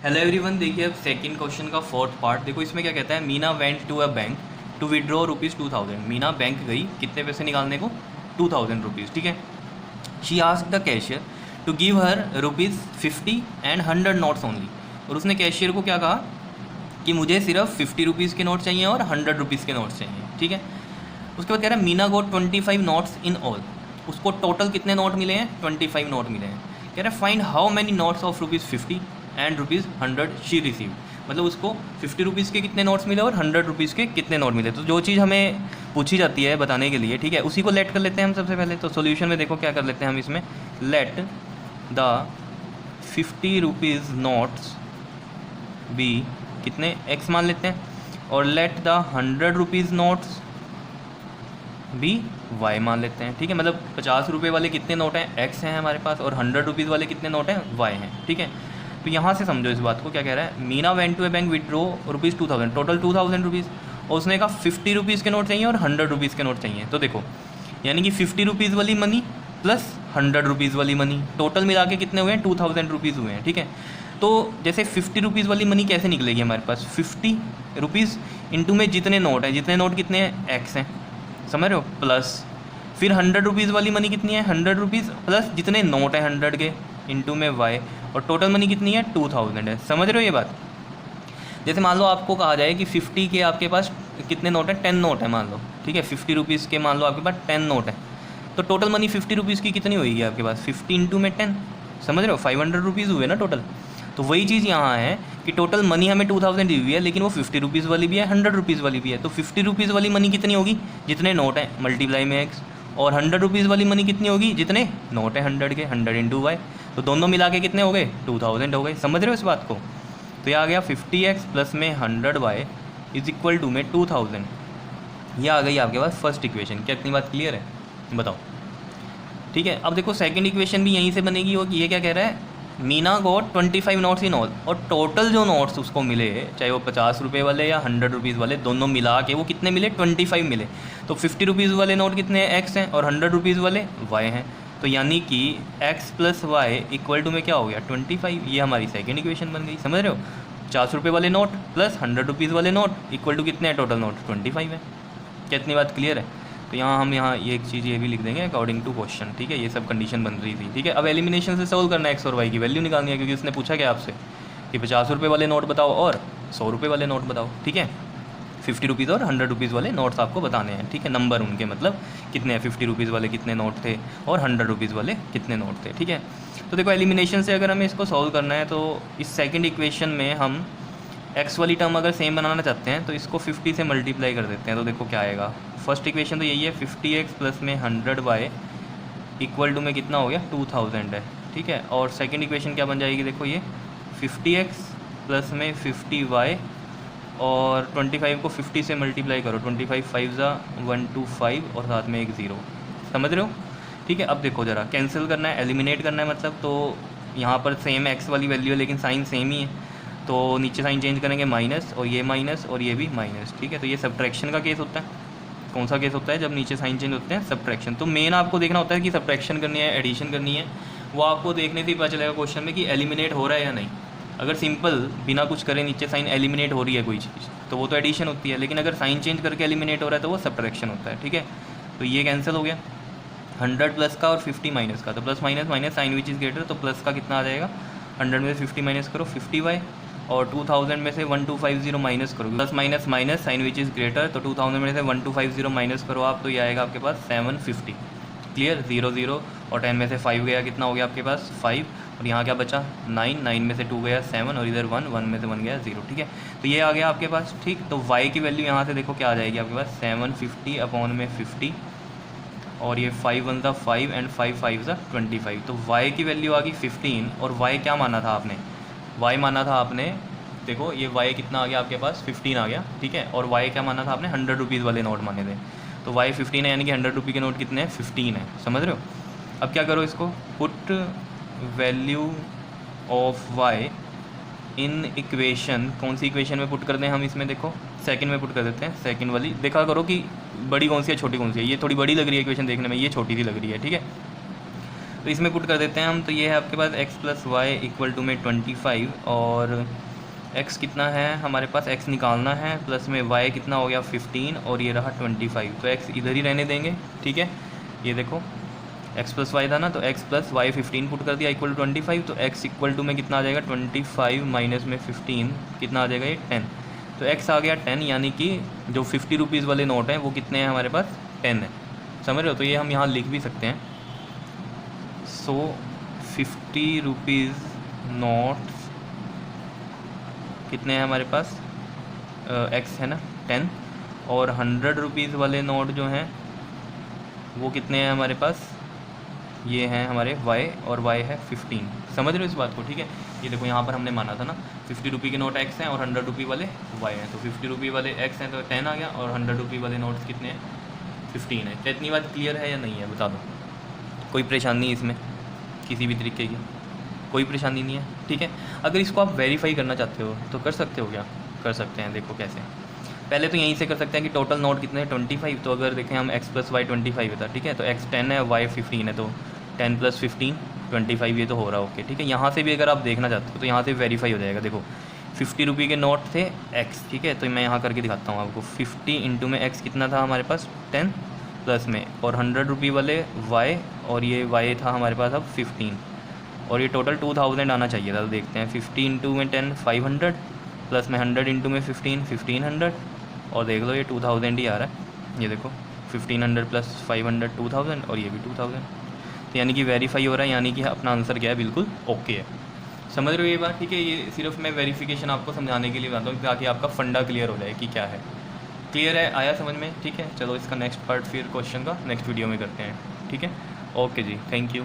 Hello everyone, देखिए अब second question का फोर्थ पार्ट देखो। इसमें क्या कहता है, Meena went to a bank to withdraw ₹2000। Meena bank गई कितने पैसे निकालने को, ₹2000, ठीक है। She asked the cashier to give her ₹50 and 100 notes only. और उसने कैशियर को क्या कहा कि मुझे सिर्फ ₹50 के नोट चाहिए और ₹100 के नोट्स चाहिए, ठीक है। उसके बाद कह रहा है मीना गोट 25 नोट्स इन ऑल। उसको टोटल कितने नोट मिले हैं, 25 नोट मिले हैं। कह रहा है find how many notes of ₹50 and ₹100 she receive. मतलब उसको ₹50 के कितने नोट्स मिले और ₹100 के कितने नोट मिले। तो जो चीज़ हमें पूछी जाती है बताने के लिए, ठीक है, उसी को लेट कर लेते हैं हम सबसे पहले। तो सॉल्यूशन में देखो क्या कर लेते हैं हम इसमें, लेट द ₹50 नोट्स बी कितने x मान लेते हैं, और let the ₹100 notes be y मान लेते हैं, ठीक है। मतलब ₹50 वाले कितने नोट हैं, x हैं हमारे पास, और ₹100 वाले कितने नोट हैं, y हैं, ठीक है। तो यहाँ से समझो इस बात को, क्या कह रहा है, Meena went to a bank withdraw ₹2000, total ₹2000, और उसने कहा ₹50 के नोट चाहिए और ₹100 के नोट चाहिए। तो देखो यानी कि ₹50 वाली मनी प्लस ₹100 वाली मनी, टोटल मिला के कितने हुए हैं, ₹2000 हुए हैं, ठीक है। तो जैसे ₹50 वाली मनी कैसे निकलेगी हमारे पास, ₹50 इंटू में जितने नोट हैं, जितने नोट कितने हैं, x हैं, समझ रहे हो, प्लस फिर ₹100 वाली मनी कितनी है, ₹100 प्लस जितने नोट हैं 100 के इंटू में y, और टोटल मनी कितनी है, 2000 है। समझ रहे हो ये बात। जैसे मान लो आपको कहा जाए कि 50 के आपके पास कितने नोट हैं, 10 नोट है मान लो, ठीक है। ₹50 के मान लो आपके पास 10 नोट है, तो टोटल मनी ₹50 की कितनी होगी आपके पास, 50 इंटू में 10, समझ रहे हो, ₹500 हुए ना टोटल। तो वही चीज़ यहाँ है कि टोटल मनी हमें 2000 दी हुई है, लेकिन वो ₹50 वाली भी है, ₹100 वाली भी है। तो ₹50 वाली मनी कितनी होगी, जितने नोट हैं मल्टीप्लाई में x, और ₹100 वाली मनी कितनी होगी, जितने नोट हैं 100 के, 100 इंटू y। तो दोनों मिला के कितने हो गए, 2000 हो गए। समझ रहे हो इस बात को। तो ये आ गया 50x प्लस में 100y इज इक्वल टू में 2000। ये आ गई आपके पास फर्स्ट इक्वेशन। क्या इतनी बात क्लियर है, बताओ, ठीक है। अब देखो सेकंड इक्वेशन भी यहीं से बनेगी। और ये क्या कह रहा है, मीना गोट 25 नोट्स इन ऑल, और टोटल जो नोट्स उसको मिले, चाहे वो ₹50 वाले या ₹100 वाले, दोनों मिला के वो कितने मिले, 25 मिले। तो ₹50 वाले नोट कितने हैं, x हैं, और ₹100 वाले y हैं। तो यानी कि x plus y equal to में क्या हो गया, 25। ये हमारी सेकेंड इक्वेशन बन गई। समझ रहे हो, ₹50 वाले नोट प्लस ₹100 वाले नोट इक्वल टू कितने हैं, टोटल नोट 25 है। क्या इतनी बात क्लियर है। तो यहाँ हम ये एक चीज़ ये भी लिख देंगे अकॉर्डिंग टू क्वेश्चन, ठीक है। ये सब कंडीशन बन रही थी, ठीक है। अब एलिमिनेशन से सोल्व करना है, x और y की वैल्यू निकालनी है, क्योंकि उसने पूछा क्या आपसे कि ₹50 वाले नोट बताओ और ₹100 वाले नोट बताओ, ठीक है। ₹50 और ₹100 वाले नोट्स आपको बताने हैं, ठीक है। नंबर उनके मतलब कितने हैं, ₹50 वाले कितने नोट थे और ₹100 वाले कितने नोट थे, ठीक है। तो देखो एलिमिनेशन से अगर हमें इसको सॉल्व करना है, तो इस सेकंड इक्वेशन में हम x वाली टर्म अगर सेम बनाना चाहते हैं तो इसको 50 से मल्टीप्लाई कर देते हैं। तो देखो क्या आएगा, फर्स्ट इक्वेशन तो यही है, 50x प्लस में 100y इक्वल टू में कितना हो गया, 2000 है, ठीक है। और सेकंड इक्वेशन क्या बन जाएगी, देखो ये 50x प्लस में 50y, और 25 को 50 से मल्टीप्लाई करो, 25 5 ज़ा 125 और साथ में एक 0। समझ रहे हो, ठीक है। अब देखो ज़रा कैंसिल करना है, एलिमिनेट करना है मतलब। तो यहाँ पर सेम x वाली वैल्यू है लेकिन साइन सेम ही है, तो नीचे साइन चेंज करेंगे माइनस, और ये माइनस और ये भी माइनस, ठीक है। तो ये सब्ट्रैक्शन का केस होता है। कौन सा केस होता है, जब नीचे साइन चेंज होते हैं, सब्ट्रैक्शन। तो मेन आपको देखना होता है कि सब्ट्रैक्शन करनी है, एडिशन करनी है, वो आपको देखने से ही पता चलेगा क्वेश्चन में कि एलिमिनेट हो रहा है या नहीं। अगर सिंपल बिना कुछ करे नीचे साइन एलिमिनेट हो रही है कोई चीज़, तो वो तो एडिशन होती है, लेकिन अगर साइन चेंज करके एलिमिनेट हो रहा है तो वो सब्ट्रैक्शन होता है, ठीक है। तो ये कैंसिल हो गया, 100 प्लस का और 50 माइनस का, तो plus minus minus sign which is greater, तो प्लस का कितना आ जाएगा, 100 में से 50 माइनस करो 50y, और 2000 में से 1250 माइनस करो, plus minus minus sign which is greater, तो 2000 में से 1250 माइनस करो आप, तो ये आएगा आपके पास 750। क्लियर, 0 0 और 10 में से 5 गया, कितना हो गया आपके पास 5, और यहाँ क्या बचा 9, 9 में से 2 गया 7, और इधर 1, 1 में से 1 गया 0, ठीक है। तो ये आ गया आपके पास, ठीक। तो y की वैल्यू यहाँ से देखो क्या आ जाएगी आपके पास, 750 अपॉन में 50, और ये 5 1 ज़ा 5 एंड 5 5 ज़ा 25। तो y की वैल्यू आ गई 15, और y क्या माना था आपने, y माना था आपने, देखो ये y कितना आ गया आपके पास 15 आ गया, ठीक है। और y क्या माना था आपने, ₹100 वाले नोट माने थे, तो y 15 है, यानी कि ₹100 के नोट कितने हैं, 15 है। समझ रहे हो। अब क्या करो इसको, put value of y in equation, कौन सी इक्वेशन में पुट कर दें हम इसमें, देखो सेकंड में पुट कर देते हैं, सेकंड वाली। देखा करो कि बड़ी कौन सी है छोटी कौन सी है, ये थोड़ी बड़ी लग रही है इक्वेशन देखने में, ये छोटी सी लग रही है, ठीक है। तो इसमें पुट कर देते हैं हम। तो ये है आपके पास x plus y equal to में 25 और x कितना है हमारे पास, x निकालना है, प्लस में y कितना हो गया 15 और ये रहा 25। तो x इधर ही रहने देंगे, ठीक है। ये देखो x प्लस वाई था ना, तो x प्लस वाई 15 पुट कर दिया इक्वल टू 25। तो x इक्वल टू में कितना आ जाएगा 25 माइनस में 15 कितना आ जाएगा ये 10। तो x आ गया 10, यानी कि जो 50 रुपीज़ वाले नोट हैं वो कितने हैं हमारे पास 10 है, समझ रहे हो। तो ये हम यहाँ लिख भी सकते हैं। सो 50 रुपीज़ नोट कितने हैं हमारे पास, x है ना 10, और 100 रुपीज़ वाले नोट जो हैं वो कितने हैं हमारे पास, ये हैं हमारे y और y है 15। समझ रहे हो इस बात को, ठीक है। ये देखो यहाँ पर हमने माना था ना 50 रुपये के नोट x हैं और 100 रुपये वाले y हैं। तो 50 रुपये वाले x हैं तो 10 आ गया, और 100 रुपये वाले नोट्स कितने हैं 15 है। क्या इतनी बात क्लियर है या नहीं है, बता दो। कोई परेशानी इसमें किसी भी तरीके की, कोई परेशानी नहीं है, ठीक है। अगर इसको आप वेरीफाई करना चाहते हो तो कर सकते हो, क्या कर सकते हैं, देखो कैसे। पहले तो यहीं से कर सकते हैं कि टोटल नोट कितने हैं 25। तो अगर देखें हम x प्लस वाई 25 था, ठीक है। तो x 10 है, y 15 है, तो 10 प्लस 15 25 ये तो हो रहा है, ओके, ठीक है। यहाँ से भी अगर आप देखना चाहते हो तो यहाँ से वेरीफाई हो जाएगा। देखो 50 रुपये के नोट थे x, ठीक है। तो मैं यहाँ करके दिखाता हूँ आपको। 50 इंटू में x कितना था हमारे पास 10, प्लस में और 100 रुपये वाले y, और ये y था हमारे पास अब 15, और ये टोटल 2000 आना चाहिए था। तो देखते हैं 50 इंटू में 10 500, प्लस में 100 इंटू में 15 1500, और देख लो ये 2000 ही आ रहा है। ये देखो 1500 प्लस 500 2000, और ये भी 2000। तो यानी कि वेरीफाई हो रहा है, यानी कि अपना आंसर क्या है, बिल्कुल ओके है। समझ रहे हो ये बात, ठीक है। ये सिर्फ मैं वेरिफिकेशन आपको समझाने के लिए बताता हूँ ताकि आपका फंडा क्लियर हो जाए कि क्या है। क्लियर है, आया समझ में, ठीक है। चलो इसका नेक्स्ट पार्ट फिर क्वेश्चन का नेक्स्ट वीडियो में करते हैं, ठीक है। ओके जी, थैंक यू।